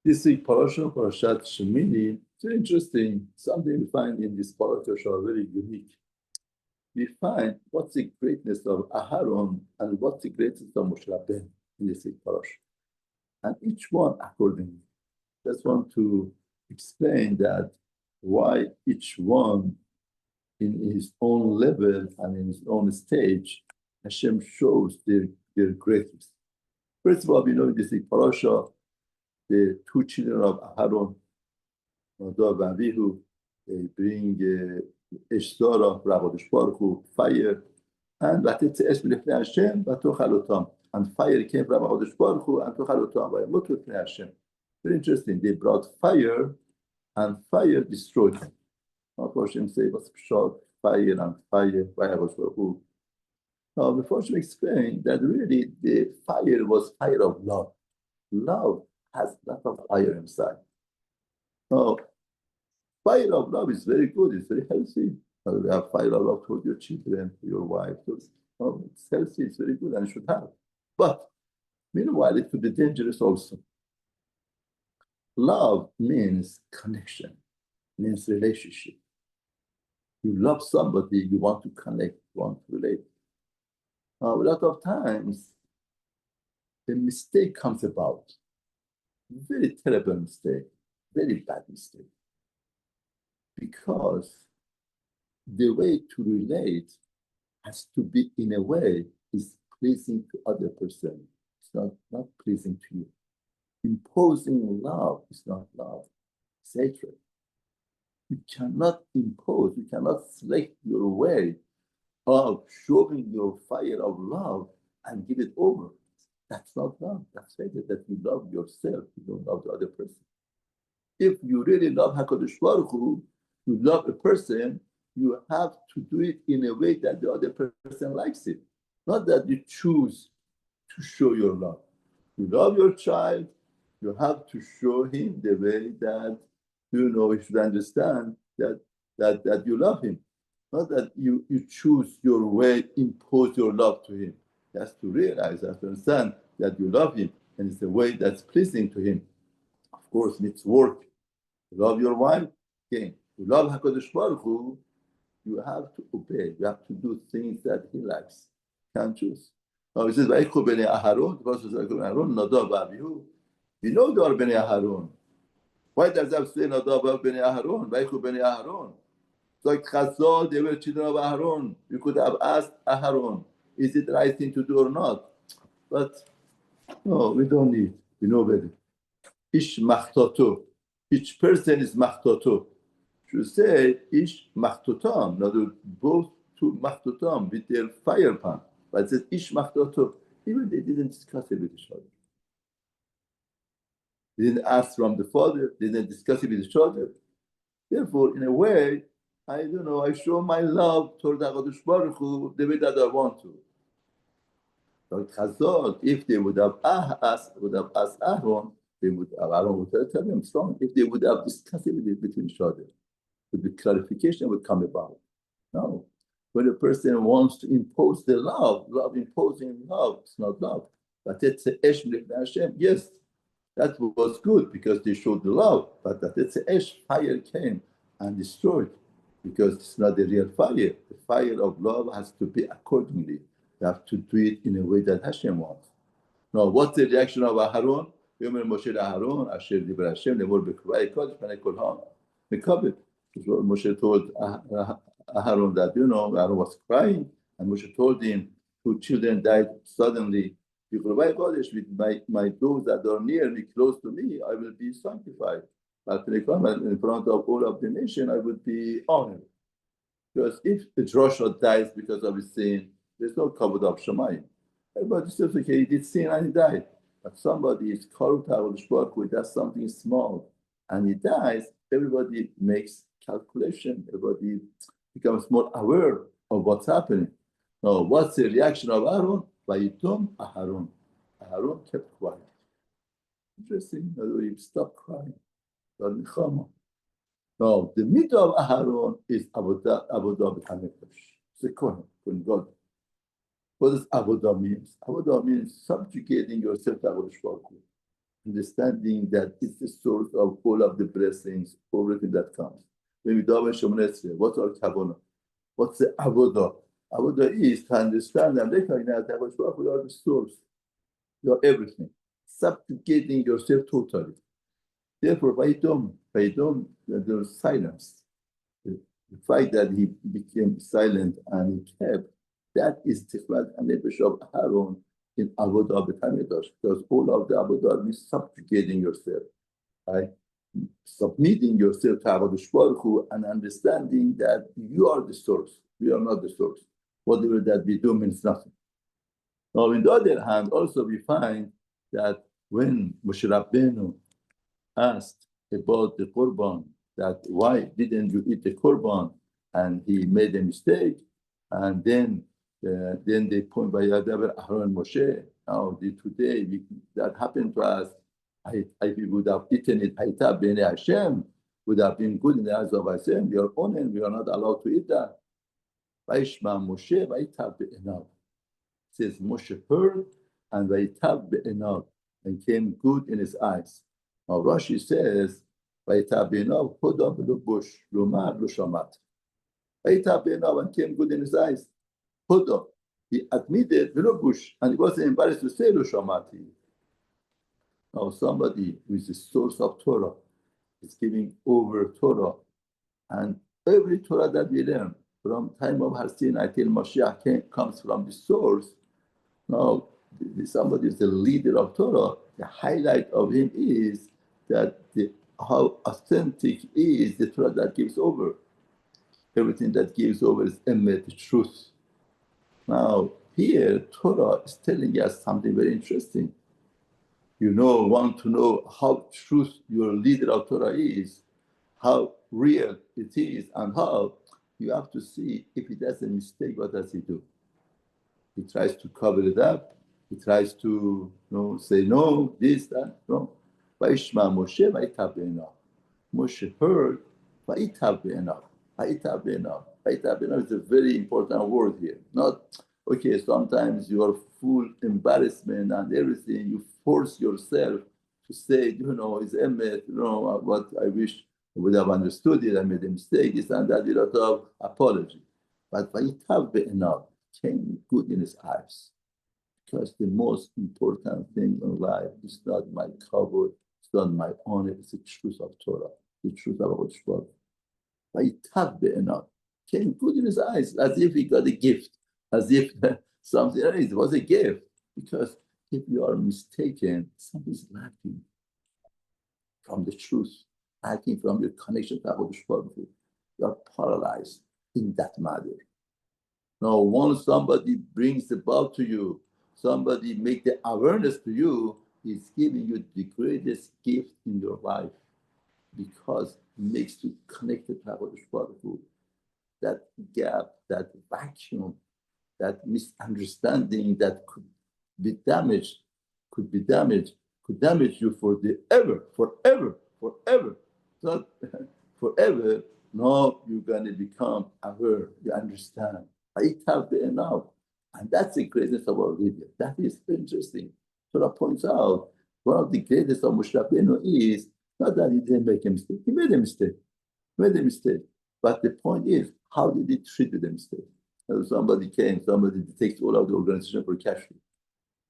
This week, Parashat Shemini, it's very interesting. Something we find in this parasha are very unique. We find what's the greatness of Aron and what's the greatness of Moshe Rabenu in this week parasha. And each one accordingly. Just want to explain that why each one in his own level and in his own stage, Hashem shows their greatness. First of all, we know in this week parasha, the two children of Aron, Nadav and Avihu, they bring Eshtarah, Rabenu Baruch Hu, fire, and Vatetze Esh Milefnei Hashem, Vatochalotam. And fire came from Rabenu Baruch Hu, and Tochalotam, Vayemutu Lefnei Hashem. Very interesting. They brought fire, and fire destroyed them. Not Hashem say, what's short, fire and fire, Vayemutu Baruch Hu. Now, before Hashem explained that really the fire was fire of love. Love has a lot of fire inside. Now, fire of love is very good, it's very healthy. You have fire of love toward your children, your wife. It's healthy, it's very good, and should have. But meanwhile, it could be dangerous also. Love means connection, means relationship. You love somebody, you want to connect, you want to relate. Now, a lot of times, a mistake comes about. Very terrible mistake, very bad mistake. Because the way to relate has to be in a way is pleasing to other person. It's not pleasing to you. Imposing love is not love, it's hatred. You cannot impose, you cannot select your way of showing your fire of love and give it over. That's not love. That's hatred. That you love yourself. You don't love the other person. If you really love HaKadosh Baruch Hu, you love a person, you have to do it in a way that the other person likes it. Not that you choose to show your love. You love your child, you have to show him the way that he should understand that you love him. Not that you choose your way, impose your love to him. He has to realize, he has to understand that you love him, and it's a way that's pleasing to him. Of course, it's work. You love your wife, okay. You love HaKadosh Baruch Hu, you have to obey. You have to do things that he likes. Can't choose. Now, it says, Vayikhu b'nei Aharon, the verse says, Aharon, Nadav v'Avihu. We know they are b'nei Aharon. Why does that say Nadav b'nei Aharon? Vayikhu b'nei Aharon. It's like Chazal, they were children of Aharon. You could have asked Aharon, is it the right thing to do or not? But no, we don't need. We know better. Ish machtoto. Each person is machtoto. Should say ish machtotam. Now, both two machtotam with their fire pan. But it says ish machtoto. Even they didn't discuss it with each other. They didn't ask from the father. They didn't discuss it with each other. Therefore, in a way, I show my love toward HaKadosh Baruch Hu the way that I want to. Like Chazal, if they would have asked Aron, Aron would tell them strong. If they would have discussed it between each other, the clarification would come about. No. When a person wants to impose the love imposing love, it's not love. But it's Esh Milefnei Hashem. Yes, that was good because they showed the love. But that it's Esh, fire came and destroyed. Because it's not the real fire. The fire of love has to be accordingly. You have to do it in a way that Hashem wants. Now, what's the reaction of Aharon? Moshe told Aharon that, Aharon was crying, and Moshe told him, 2 children died suddenly. With those that are near me, close to me, I will be sanctified. But in front of all of the nation, I would be honored. Because if the Joshua dies because of his sin, there's no covered up Shemayim. Everybody says, okay, he did sin and he died. But somebody is called to Baruch, does something small, and he dies, everybody makes calculation. Everybody becomes more aware of what's happening. Now, what's the reaction of Aron? Vayitom Aharon. Aharon kept quiet. Interesting. He stopped crying. Now, the mitzvah of Aharon is avodah b'hamikdash. It's a kohen God. What does avodah mean? Avodah means subjugating yourself to HaKadosh Baruch Hu. understanding that it's the source of all of the blessings, everything that comes. When we daven Shemini Esrei, what's our kavanah? What's the avodah? Avodah is to understand and recognize that you are the source. You are everything. Subjugating yourself totally. Therefore, there's silence. The fact that he became silent and he kept, that is Tikhmat and the Bishop Aron in Avodah B'Tamidosh, because all of the Avodah is subjugating yourself, right? Submitting yourself to Avodah Baruch Hu and understanding that you are the source. We are not the source. Whatever that we do means nothing. Now, on the other hand, also we find that when Moshe Rabenu asked about the Korban, that why didn't you eat the Korban? And he made a mistake. And then they point by Aron and Moshe. Now, today that happened to us. If we would have eaten it, Hayta B'nei Hashem, would have been good in the eyes of Hashem. We are onen, we are not allowed to eat that. Vayishma Moshe, Vayitav Be'enav. Says Moshe heard and Vayitav Be'enav, and came good in his eyes. Now Rashi says, Vayitav Be'enav, Hoda B'lubush, Lumar Lushamat. Vayitav Be'enav, and came good in his eyes. Hoda, he admitted B'lubush, and he wasn't embarrassed to say Lushamati. Now somebody who is the source of Torah is giving over Torah, and every Torah that we learn from time of Har Sinai till Mashiach comes from the source. Now, somebody is the leader of Torah. The highlight of him is that how authentic is the Torah that gives over. Everything that gives over is emet, the truth. Now, here, Torah is telling us something very interesting. Want to know how truth your leader of Torah is, how real it is, and how you have to see if he does a mistake, what does he do? He tries to cover it up. He tries to say no, this, that, no. Vayishma Moshe, Vayitav Be'enav. Moshe heard, Vayitav Be'enav. Vayitav Be'enav. Vayitav Be'enav is a very important word here. Not, okay, sometimes you are full embarrassment and everything. You force yourself to say, it's emet, what I wish I would have understood it, I made a mistake, this and that, a lot of apology. But Vayitav Be'enav came good in his eyes. Because the most important thing in life is not my cover, it's not my honor, it's the truth of Torah, the truth of our Shvar. Vayitav Be'enav came good in his eyes, as if he got a gift, as if something else was a gift. Because if you are mistaken, something is lacking from the truth, lacking from your connection to our Shvar. You are paralyzed in that matter. Now, once somebody brings the ball to you, somebody make the awareness to you, is giving you the greatest gift in your life, because it makes you connected to HaKadosh Baruch Hu. That gap, that vacuum, that misunderstanding that could damage you forever. Not forever. No, you're going to become aware, you understand. Vayitav Be'enav. And that's the greatness of our leader. That is interesting. Torah points out one of the greatest of Moshe Rabenu is not that he didn't make a mistake. He made a mistake. But the point is, how did he treat the mistake? Somebody takes all of the organization for cash.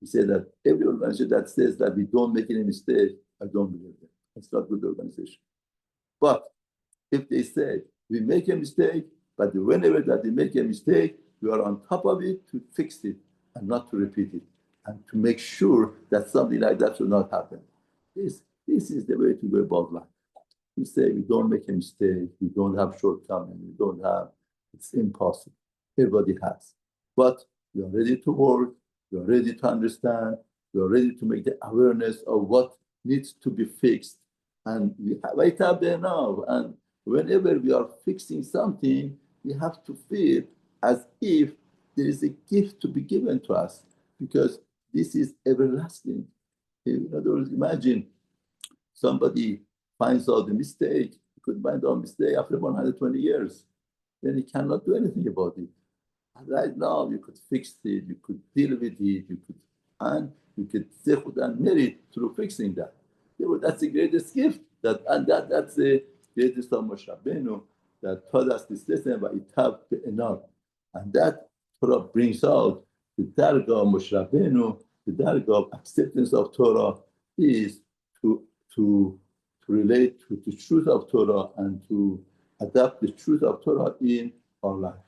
He said that every organization that says that we don't make any mistake, I don't believe them. It's not good organization. But if they say we make a mistake, but whenever that they make a mistake, we are on top of it to fix it and not to repeat it, and to make sure that something like that should not happen. This is the way to go about life. We say we don't make a mistake, we don't have shortcomings, it's impossible. Everybody has. But you are ready to work, you are ready to understand, you are ready to make the awareness of what needs to be fixed. And we have it up there now. And whenever we are fixing something, we have to feel as if there is a gift to be given to us, because this is everlasting. In other words, imagine somebody finds out a mistake, he could find out a mistake after 120 years, then he cannot do anything about it. And right now, you could fix it, you could deal with it, and you get zechut and merit through fixing that. That's the greatest gift. That's the greatest of Moshe Rabenu that taught us this lesson about itav be'enav. And that Torah brings out the dargah of Moshe Rabenu, the dargah of acceptance of Torah is to relate to the truth of Torah and to adapt the truth of Torah in our life.